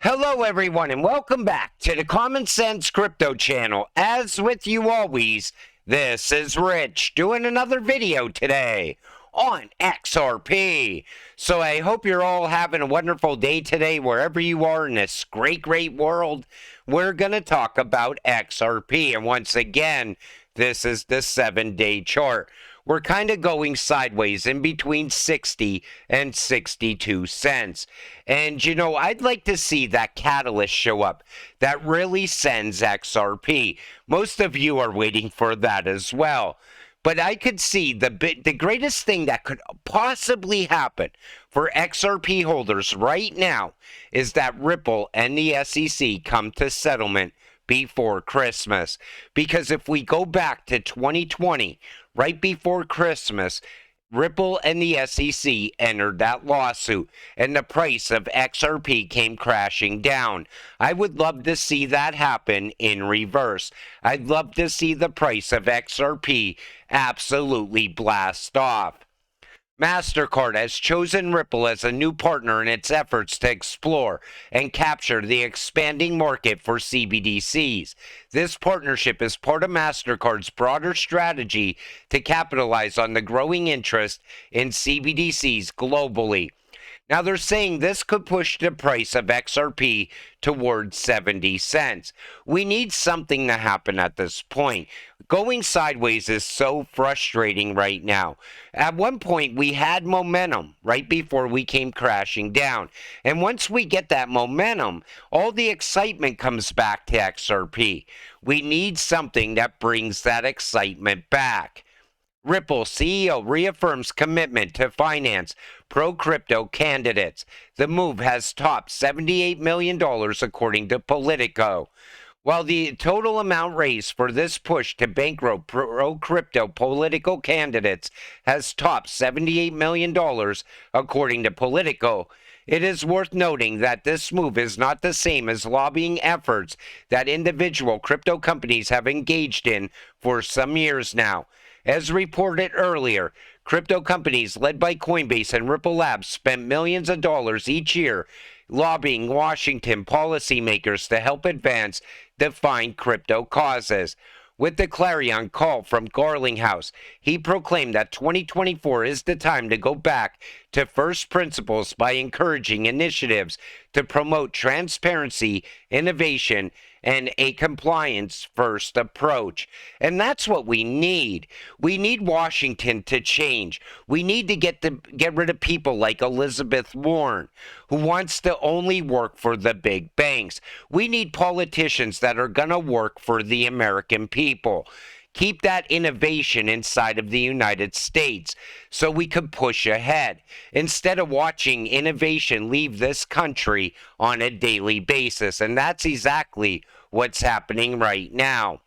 Hello everyone and welcome back to the Common Sense Crypto channel. As with you always, this is Rich doing another video today on XRP. So I hope you're all having a wonderful day today wherever you are in this great world. We're going to talk about XRP, and once again, this is the 7-day chart. We're kind of going sideways in between 60 and 62 cents. And, you know, I'd like to see that catalyst show up that really sends XRP. Most of you are waiting for that as well. But I could see the greatest thing that could possibly happen for XRP holders right now is that Ripple and the SEC come to settlement before Christmas. Because if we go back to 2020, right before Christmas, Ripple and the SEC entered that lawsuit, and the price of XRP came crashing down. I would love to see that happen in reverse. I'd love to see the price of XRP absolutely blast off. Mastercard has chosen Ripple as a new partner in its efforts to explore and capture the expanding market for CBDCs. This partnership is part of Mastercard's broader strategy to capitalize on the growing interest in CBDCs globally. Now, they're saying this could push the price of XRP towards 70 cents. We need something to happen at this point. Going sideways is so frustrating right now. At one point, we had momentum right before we came crashing down. And once we get that momentum, all the excitement comes back to XRP. We need something that brings that excitement back. Ripple CEO reaffirms commitment to finance pro-crypto candidates. The move has topped $78 million according to Politico. While the total amount raised for this push to bankroll pro-crypto political candidates has topped $78 million according to Politico, it is worth noting that this move is not the same as lobbying efforts that individual crypto companies have engaged in for some years now. As reported earlier, crypto companies led by Coinbase and Ripple Labs spent millions of dollars each year lobbying Washington policymakers to help advance defined crypto causes. With the clarion call from Garlinghouse, he proclaimed that 2024 is the time to go back to first principles by encouraging initiatives to promote transparency, innovation, and a compliance-first approach. And that's what we need. We need Washington to change. We need to get rid of people like Elizabeth Warren, who wants to only work for the big banks. We need politicians that are going to work for the American people. Keep that innovation inside of the United States so we could push ahead, instead of watching innovation leave this country on a daily basis. And that's exactly what's happening right now.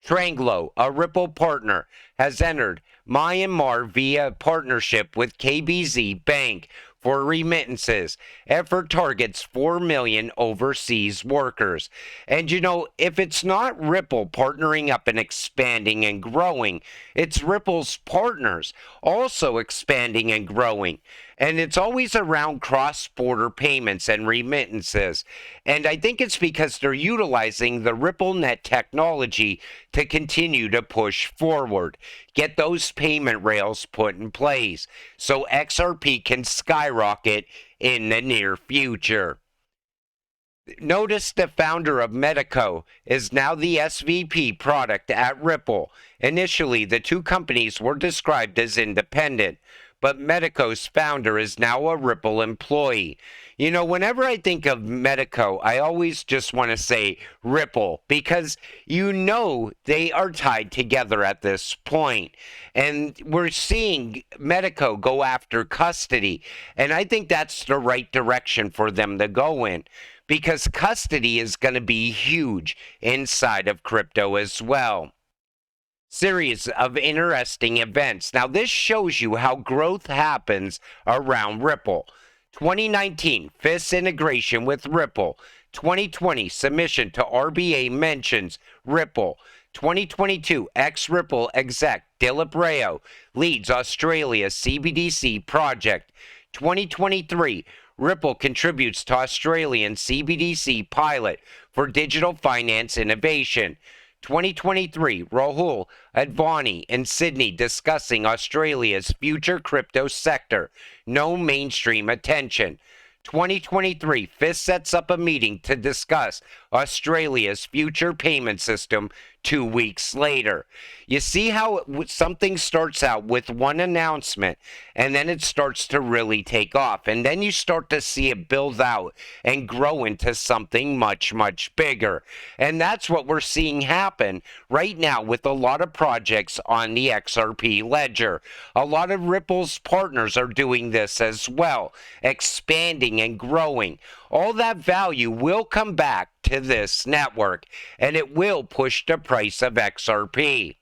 Tranglo, a Ripple partner, has entered Myanmar via partnership with KBZ Bank for remittances. Effort targets 4 million overseas workers. And you know, if it's not Ripple partnering up and expanding and growing, it's Ripple's partners also expanding and growing. And it's always around cross-border payments and remittances. And I think it's because they're utilizing the RippleNet technology to continue to push forward. Get those payment rails put in place so XRP can skyrocket in the near future. Notice the founder of Medico is now the SVP product at Ripple. Initially, the two companies were described as independent, but Medico's founder is now a Ripple employee. You know, whenever I think of Medico, I always just want to say Ripple, because you know they are tied together at this point. And we're seeing Medico go after custody, and I think that's the right direction for them to go in, because custody is going to be huge inside of crypto as well. Series of interesting events. Now, this shows you how growth happens around Ripple. 2019, FIS integration with Ripple. 2020, submission to RBA mentions Ripple. 2022, ex-Ripple exec Dilip Rao leads Australia's CBDC project. 2023, Ripple contributes to Australian CBDC pilot for digital finance innovation. 2023, Rahul Advani in Sydney discussing Australia's future crypto sector. No mainstream attention. 2023, FIS sets up a meeting to discuss Australia's future payment system 2 weeks later. You see how something starts out with one announcement and then it starts to really take off. And then you start to see it build out and grow into something much, much bigger. And that's what we're seeing happen right now with a lot of projects on the XRP ledger. A lot of Ripple's partners are doing this as well, expanding and growing. All that value will come back to this network, and it will push the price of XRP.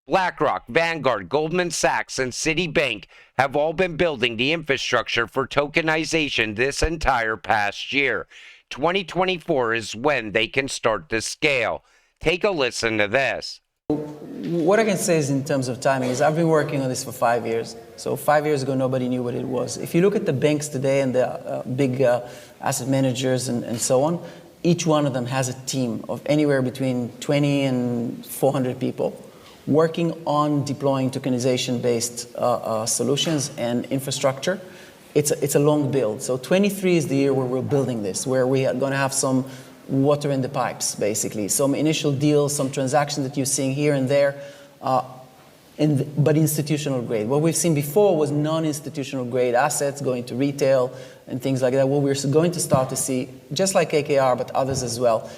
BlackRock, Vanguard, Goldman Sachs, and Citibank have all been building the infrastructure for tokenization this entire past year. 2024 is when they can start to scale. Take a listen to this. What I can say is in terms of timing is I've been working on this for 5 years. So 5 years ago, nobody knew what it was. If you look at the banks today and the big asset managers and so on, each one of them has a team of anywhere between 20 and 400 people working on deploying tokenization-based solutions and infrastructure. It's a long build. So 23 is the year where we're building this, where we are going to have some water in the pipes, basically. Some initial deals, some transactions that you're seeing here and there, but institutional grade. What we've seen before was non-institutional grade assets going to retail and things like that. What we're going to start to see, just like KKR, but others as well.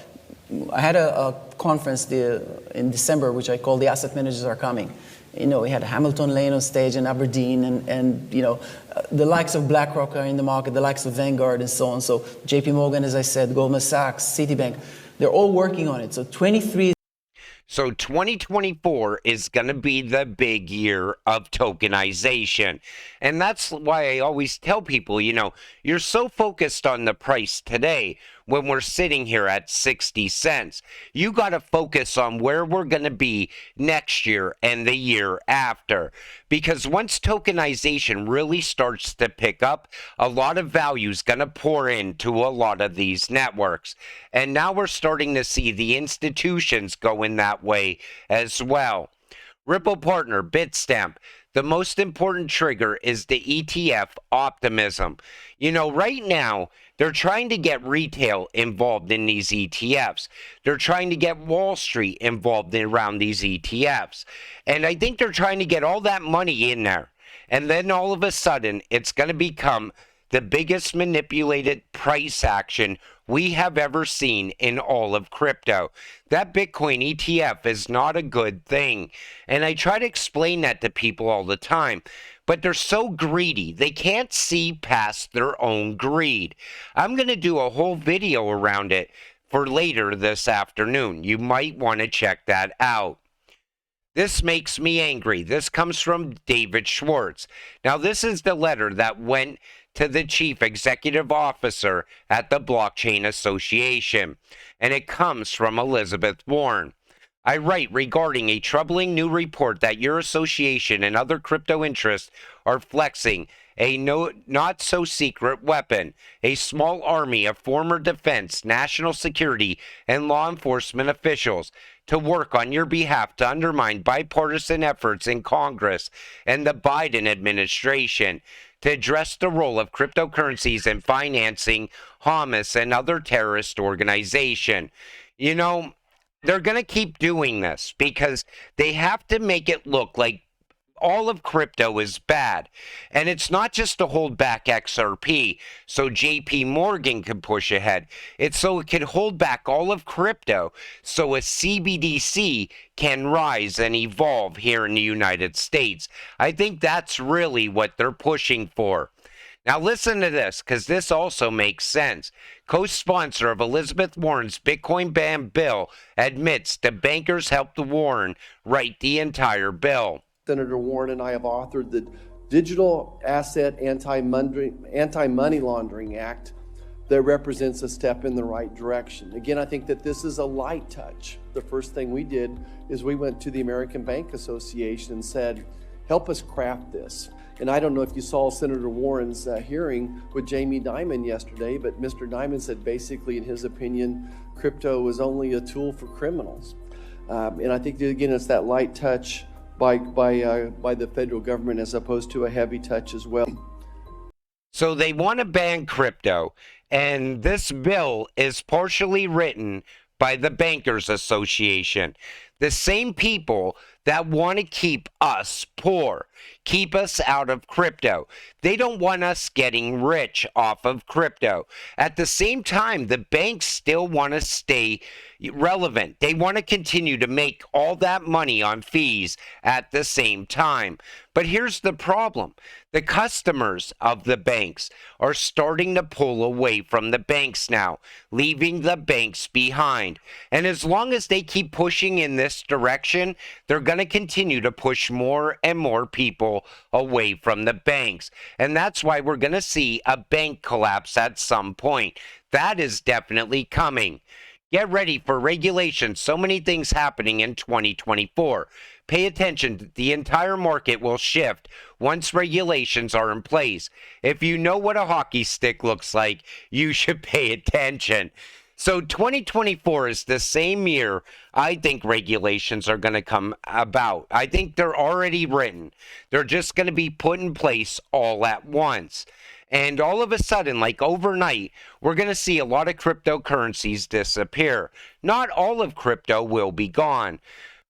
I had a conference in December, which I call The Asset Managers Are Coming. You know, we had Hamilton Lane on stage in Aberdeen, and you know, the likes of BlackRock are in the market, the likes of Vanguard and so on. So JP Morgan, as I said, Goldman Sachs, Citibank, they're all working on it. So 23. So 2024 is going to be the big year of tokenization. And that's why I always tell people, you know, you're so focused on the price today when we're sitting here at 60 cents. You got to focus on where we're going to be next year and the year after. Because once tokenization really starts to pick up, a lot of value is going to pour into a lot of these networks. And now we're starting to see the institutions go in that way as well. Ripple partner Bitstamp. The most important trigger is the ETF optimism. You know, right now, they're trying to get retail involved in these ETFs. They're trying to get Wall Street involved around these ETFs. And I think they're trying to get all that money in there. And then all of a sudden, it's going to become the biggest manipulated price action we have ever seen in all of crypto. That Bitcoin ETF is not a good thing. And I try to explain that to people all the time. But they're so greedy, they can't see past their own greed. I'm going to do a whole video around it for later this afternoon. You might want to check that out. This makes me angry. This comes from David Schwartz. Now, this is the letter that went to the chief executive officer at the Blockchain Association, and it comes from Elizabeth Warren. I write regarding a troubling new report that your association and other crypto interests are flexing a not-so-secret weapon, a small army of former defense, national security, and law enforcement officials to work on your behalf to undermine bipartisan efforts in Congress and the Biden administration to address the role of cryptocurrencies in financing Hamas and other terrorist organizations. You know, they're going to keep doing this because they have to make it look like all of crypto is bad. And it's not just to hold back XRP so JP Morgan can push ahead. It's so it can hold back all of crypto so a CBDC can rise and evolve here in the United States. I think that's really what they're pushing for. Now listen to this, because this also makes sense. Co-sponsor of Elizabeth Warren's Bitcoin ban bill admits the bankers helped Warren write the entire bill. Senator Warren and I have authored the Digital Asset Anti-Money Laundering Act that represents a step in the right direction. Again, I think that this is a light touch. The first thing we did is we went to the American Bank Association and said, help us craft this. And I don't know if you saw Senator Warren's hearing with Jamie Dimon yesterday, but Mr. Dimon said basically, in his opinion, crypto is only a tool for criminals. And I think that, again, it's that light touch by the federal government as opposed to a heavy touch as well. So they want to ban crypto, and this bill is partially written by the Bankers Association, the same people that want to keep us poor, keep us out of crypto. They don't want us getting rich off of crypto. At the same time, the banks still want to stay relevant. They want to continue to make all that money on fees at the same time. But here's the problem. The customers of the banks are starting to pull away from the banks now, leaving the banks behind. And as long as they keep pushing in this direction, they're going to continue to push more and more people away from the banks. And that's why we're going to see a bank collapse at some point. That is definitely coming. Get ready for regulation. So many things happening in 2024. Pay attention. The entire market will shift once regulations are in place. If you know what a hockey stick looks like, you should pay attention. So 2024 is the same year I think regulations are going to come about. I think they're already written. They're just going to be put in place all at once. And all of a sudden, like overnight, we're going to see a lot of cryptocurrencies disappear. Not all of crypto will be gone.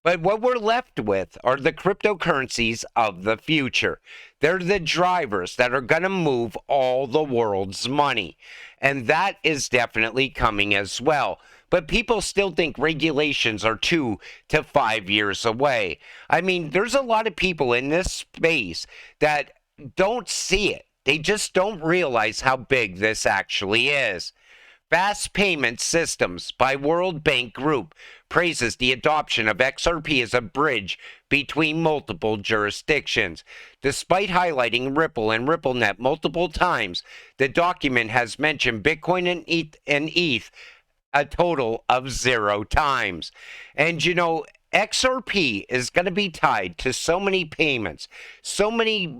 But what we're left with are the cryptocurrencies of the future. They're the drivers that are going to move all the world's money. And that is definitely coming as well. But people still think regulations are 2 to 5 years away. I mean, there's a lot of people in this space that don't see it. They just don't realize how big this actually is. Fast Payment Systems by World Bank Group praises the adoption of XRP as a bridge between multiple jurisdictions. Despite highlighting Ripple and RippleNet multiple times, the document has mentioned Bitcoin and ETH a total of 0 times. And you know, XRP is going to be tied to so many payments, so many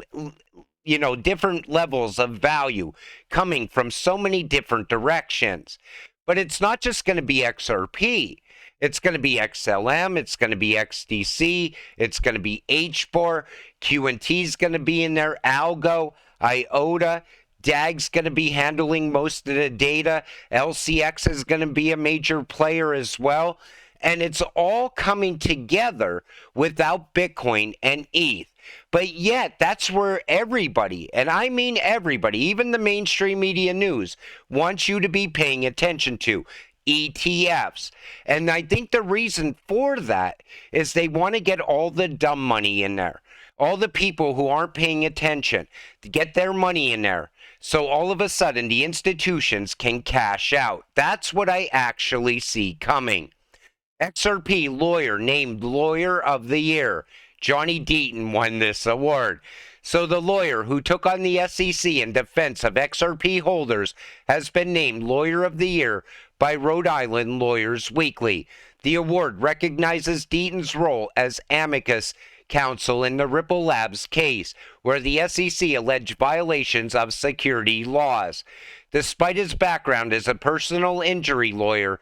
different levels of value coming from so many different directions. But it's not just going to be XRP. It's going to be XLM. It's going to be XDC. It's going to be HBAR. QNT is going to be in there. Algo, IOTA. DAG's going to be handling most of the data. LCX is going to be a major player as well. And it's all coming together without Bitcoin and ETH. But yet, that's where everybody, and I mean everybody, even the mainstream media news, wants you to be paying attention to ETFs. And I think the reason for that is they want to get all the dumb money in there. All the people who aren't paying attention to get their money in there. So all of a sudden, the institutions can cash out. That's what I actually see coming. XRP lawyer named Lawyer of the Year. Johnny Deaton won this award. So the lawyer who took on the SEC in defense of XRP holders has been named Lawyer of the Year by Rhode Island Lawyers Weekly. The award recognizes Deaton's role as amicus counsel in the Ripple Labs case, where the SEC alleged violations of security laws. Despite his background as a personal injury lawyer,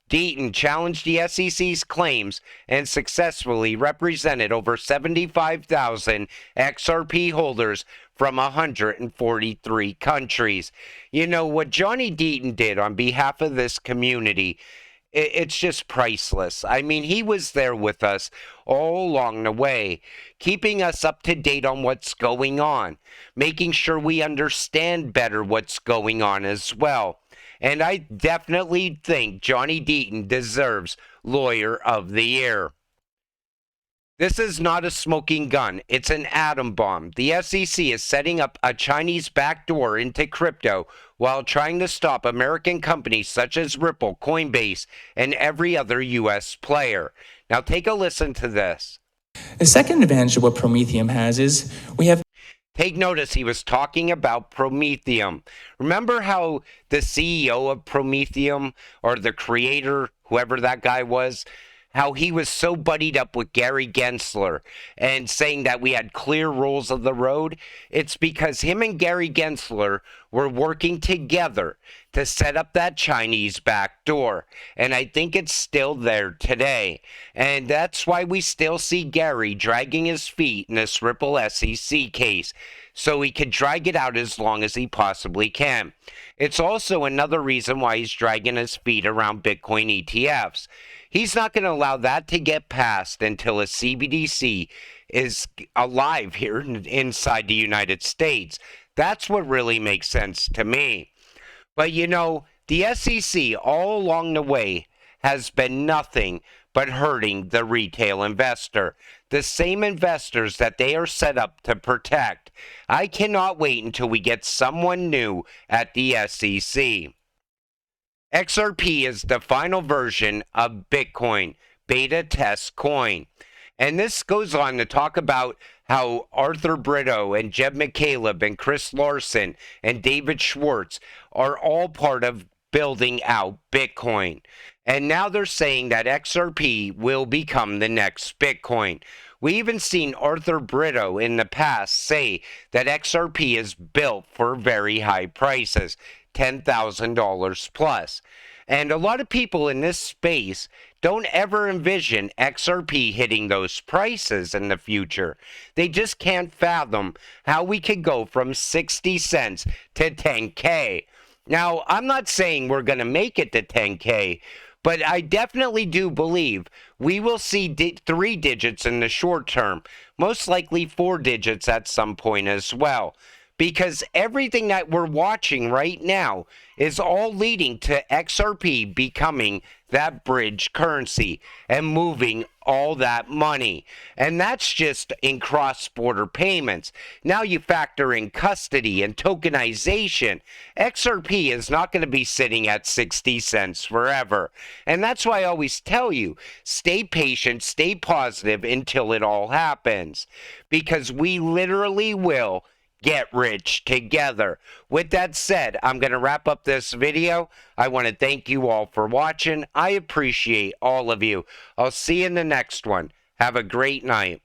Deaton challenged the SEC's claims and successfully represented over 75,000 XRP holders from 143 countries. You know, what Johnny Deaton did on behalf of this community, it's just priceless. I mean, he was there with us all along the way, keeping us up to date on what's going on, making sure we understand better what's going on as well. And I definitely think Johnny Deaton deserves Lawyer of the Year. This is not a smoking gun. It's an atom bomb. The SEC is setting up a Chinese backdoor into crypto while trying to stop American companies such as Ripple, Coinbase, and every other U.S. player. Now take a listen to this. The second advantage of what Prometheum has is we have Take notice, he was talking about Prometheum. Remember how the CEO of Prometheum, or the creator, whoever that guy was, how he was so buddied up with Gary Gensler and saying that we had clear rules of the road. It's because him and Gary Gensler were working together to set up that Chinese back door. And I think it's still there today. And that's why we still see Gary dragging his feet in this Ripple SEC case, so he could drag it out as long as he possibly can. It's also another reason why he's dragging his feet around Bitcoin ETFs. He's not going to allow that to get passed until a CBDC is alive here inside the United States. That's what really makes sense to me. But you know, the SEC all along the way has been nothing but hurting the retail investor, the same investors that they are set up to protect. I cannot wait until we get someone new at the SEC. XRP is the final version of Bitcoin, beta test coin. And this goes on to talk about how Arthur Brito and Jeb McCaleb and Chris Larson and David Schwartz are all part of building out Bitcoin. And now they're saying that XRP will become the next Bitcoin. We even seen Arthur Brito in the past say that XRP is built for very high prices, $10,000 plus. And a lot of people in this space don't ever envision XRP hitting those prices in the future. They just can't fathom how we could go from 60 cents to 10K. Now, I'm not saying we're going to make it to 10K, but I definitely do believe we will see 3 digits in the short term, most likely 4 digits at some point as well. Because everything that we're watching right now is all leading to XRP becoming that bridge currency and moving all that money. And that's just in cross-border payments. Now you factor in custody and tokenization. XRP is not going to be sitting at 60 cents forever. And that's why I always tell you, stay patient, stay positive until it all happens. Because we literally will get rich together. With that said, I'm going to wrap up this video. I want to thank you all for watching. I appreciate all of you. I'll see you in the next one. Have a great night.